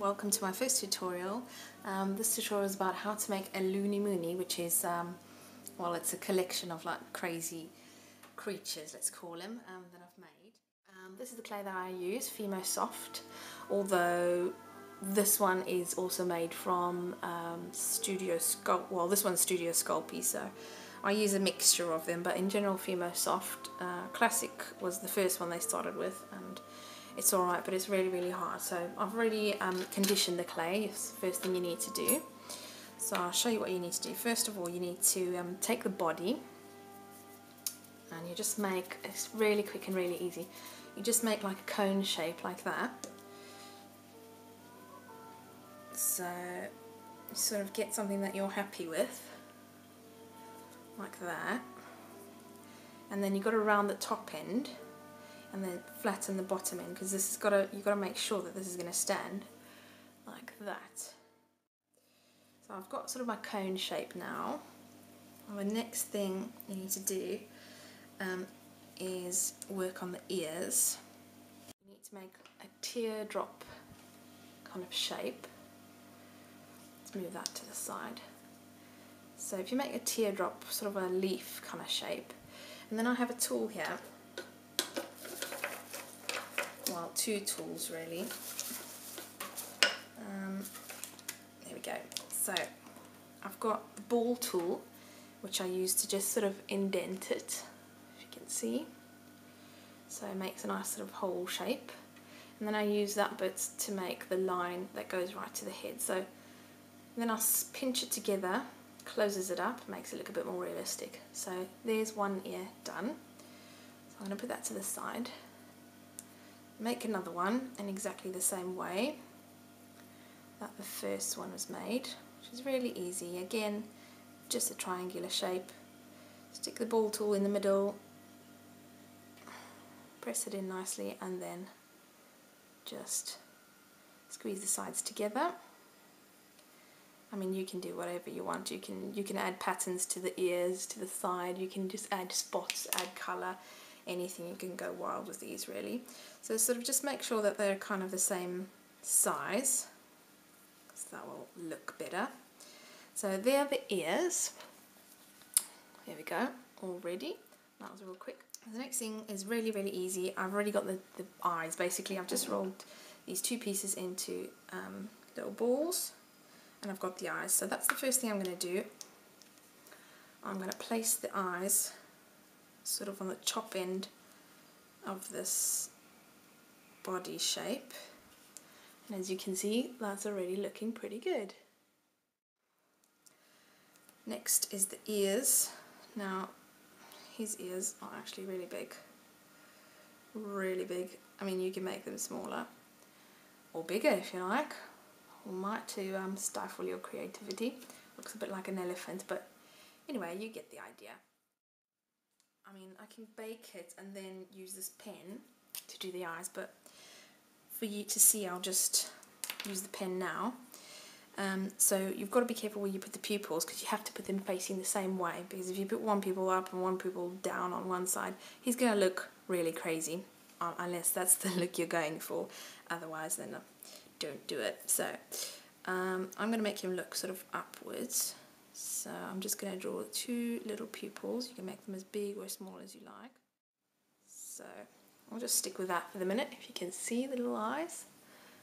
welcome to my first tutorial. This tutorial is about how to make a Loonie Moonie, which is, well, it's a collection of like crazy creatures, let's call them, that I've made. This is the clay that I use, Fimo Soft, although this one is also made from well, this one's Studio Sculpey, so I use a mixture of them, but in general Fimo Soft. Classic was the first one they started with, and it's alright, but it's really hard. So I've already conditioned the clay. It's the first thing you need to do. So I'll show you what you need to do. First of all, you need to take the body, and you just make, it's really quick and really easy, you just make like a cone shape like that. So you sort of get something that you're happy with, like that, and then you've got to round the top end and then flatten the bottom end, because this has got to, you've got to make sure that this is going to stand like that. So I've got sort of my cone shape now. And the next thing you need to do is work on the ears. You need to make a teardrop kind of shape. Let's move that to the side. So if you make a teardrop, sort of a leaf kind of shape, and then I have a tool here, well, two tools really. There we go. So I've got the ball tool, which I use to just sort of indent it, if you can see. So it makes a nice sort of hole shape. And then I use that bit to make the line that goes right to the head. So then I'll pinch it together, closes it up, makes it look a bit more realistic. So there's one ear done. So I'm going to put that to the side. Make another one in exactly the same way that the first one was made, which is really easy. Again, just a triangular shape. Stick the ball tool in the middle, press it in nicely, and then just squeeze the sides together. I mean, you can do whatever you want. You can add patterns to the ears, to the side. You can just add spots, add colour, anything. You can go wild with these really. So sort of just make sure that they're kind of the same size, because that will look better. So there are the ears. There we go, all ready. That was real quick. The next thing is really easy. I've already got the eyes. Basically, I've just rolled these two pieces into little balls, and I've got the eyes. So that's the first thing I'm going to do. I'm going to place the eyes sort of on the top end of this body shape, and as you can see, that's already looking pretty good. Next is the ears. Now his ears are actually really big. I mean, you can make them smaller or bigger if you like, or might to stifle your creativity. Looks a bit like an elephant, but anyway, you get the idea. I mean, I can bake it and then use this pen to do the eyes, but for you to see, I'll just use the pen now. So you've got to be careful where you put the pupils, because you have to put them facing the same way, because if you put one pupil up and one pupil down on one side, he's going to look really crazy, unless that's the look you're going for. Otherwise, then don't do it. So I'm going to make him look sort of upwards. So I'm just going to draw two little pupils. You can make them as big or as small as you like. So I'll just stick with that for the minute. If you can see the little eyes,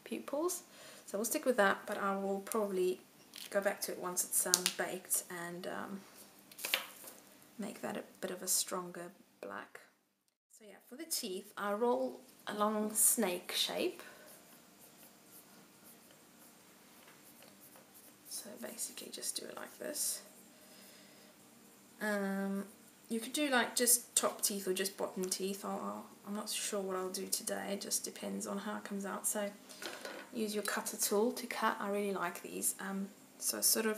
pupils. So we'll stick with that, but I will probably go back to it once it's baked and make that a bit of a stronger black. So yeah, for the teeth, I roll a long snake shape. So basically just do it like this. You could do like just top teeth or just bottom teeth. I'm not sure what I'll do today, it just depends on how it comes out. So use your cutter tool to cut. I really like these. So sort of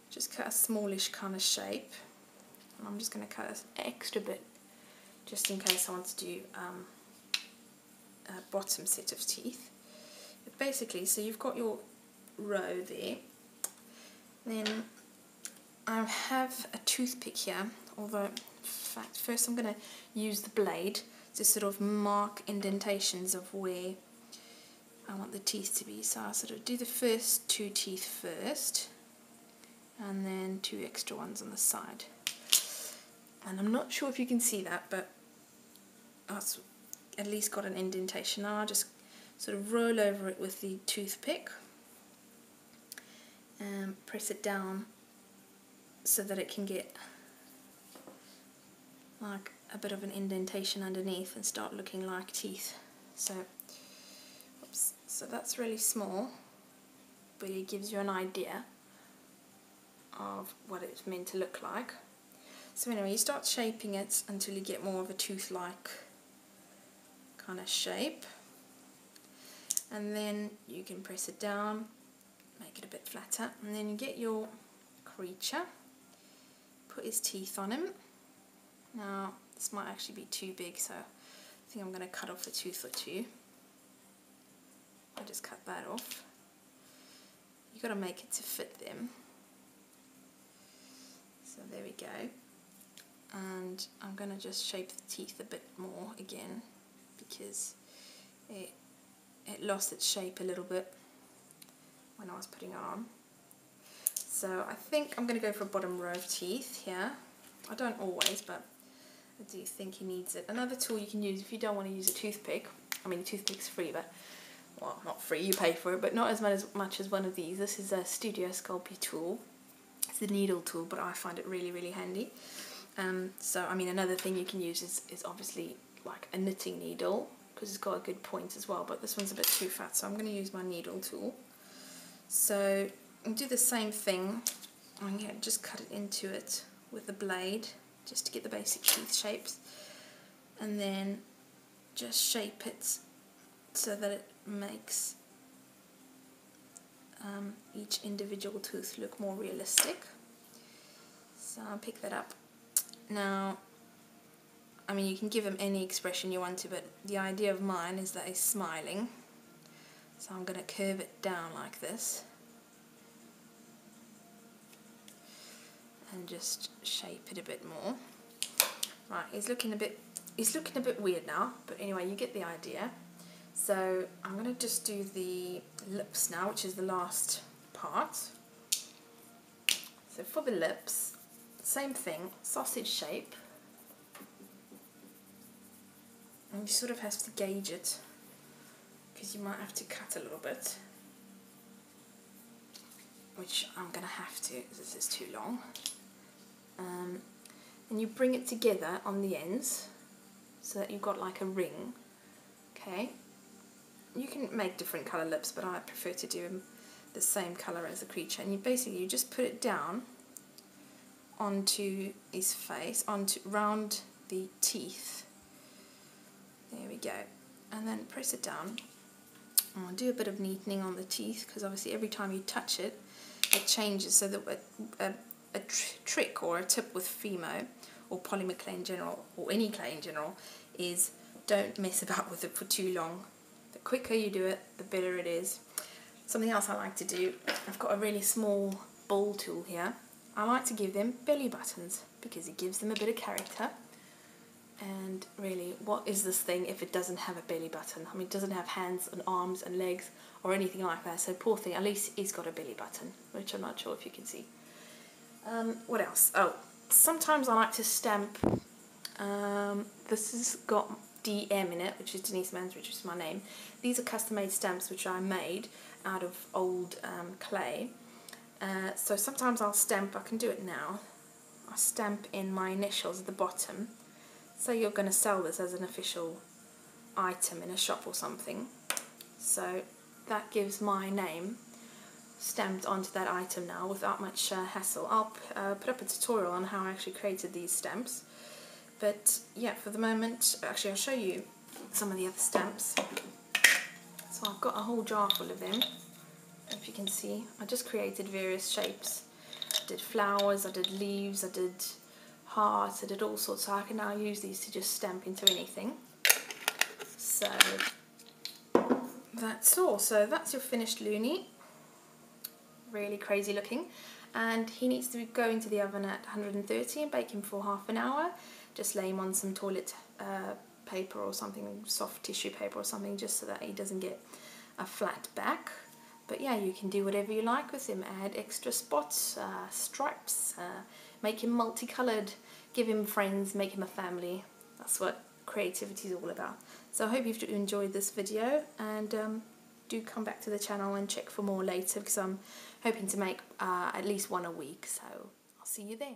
just cut a smallish kind of shape. And I'm just going to cut an extra bit just in case I want to do a bottom set of teeth. But basically, so you've got your row there. Then I have a toothpick here, although in fact first I'm going to use the blade to sort of mark indentations of where I want the teeth to be. So I sort of do the first 2 teeth first, and then 2 extra ones on the side. And I'm not sure if you can see that, but that's at least got an indentation. Now I'll just sort of roll over it with the toothpick and press it down so that it can get like a bit of an indentation underneath and start looking like teeth. So, oops, so that's really small, but it gives you an idea of what it's meant to look like. So anyway, you start shaping it until you get more of a tooth-like kind of shape, and then you can press it down, make it a bit flatter, and then you get your creature, put his teeth on him. Now this might actually be too big, so I think I'm going to cut off a tooth or two. I'll just cut that off. You've got to make it to fit them. So there we go. And I'm going to just shape the teeth a bit more again, because it lost its shape a little bit when I was putting it on. So I think I'm going to go for a bottom row of teeth here. I don't always, but I do think he needs it. Another tool you can use if you don't want to use a toothpick, I mean, a toothpick's free, but, well, not free, you pay for it, but not as much as one of these. This is a Studio Sculpey tool. It's a needle tool, but I find it really, really handy. So, I mean, another thing you can use is obviously like a knitting needle, because it's got a good point as well, but this one's a bit too fat, so I'm going to use my needle tool. So, I'll do the same thing. I'm going to just cut it into it with the blade, just to get the basic teeth shapes, and then just shape it so that it makes each individual tooth look more realistic. So I'll pick that up. Now, I mean, you can give him any expression you want to, but the idea of mine is that he's smiling. So I'm going to curve it down like this and just shape it a bit more. Right, he's looking a bit weird now, but anyway, you get the idea. So I'm going to just do the lips now, which is the last part. So for the lips, same thing, sausage shape. And you sort of have to gauge it, because you might have to cut a little bit, which I'm going to have to, because this is too long. And you bring it together on the ends so that you've got like a ring. Okay, you can make different colour lips, but I prefer to do them the same colour as the creature. And you just put it down onto his face, round the teeth. There we go, and then press it down. And I'll do a bit of neatening on the teeth, because obviously every time you touch it, it changes. So that a trick or a tip with Fimo or Polymer Clay in general, or any clay in general, is don't mess about with it for too long. The quicker you do it, the better it is. Something else I like to do, I've got a really small ball tool here. I like to give them belly buttons, because it gives them a bit of character. And really, what is this thing if it doesn't have a belly button? I mean, it doesn't have hands and arms and legs or anything like that. So poor thing, at least he's got a belly button, which I'm not sure if you can see. What else? Oh, sometimes I like to stamp. This has got DM in it, which is Denise Mans, which is my name. These are custom-made stamps which I made out of old clay. So sometimes I'll stamp, I can do it now, I stamp in my initials at the bottom. Say you're going to sell this as an official item in a shop or something. So that gives my name stamped onto that item now without much hassle. I'll put up a tutorial on how I actually created these stamps. But yeah, for the moment, actually I'll show you some of the other stamps. So I've got a whole jar full of them. If you can see, I just created various shapes. I did flowers, I did leaves, I did hearts, I did all sorts. So I can now use these to just stamp into anything. So that's all. So that's your finished Loonie. Really crazy looking. And he needs to go into the oven at 130 and bake him for half an hour. Just lay him on some toilet paper or something, soft tissue paper or something, just so that he doesn't get a flat back. But yeah, you can do whatever you like with him. Add extra spots, stripes, make him multicoloured, give him friends, make him a family. That's what creativity is all about. So I hope you've enjoyed this video, and do come back to the channel and check for more later, because I'm hoping to make at least one a week. So I'll see you there.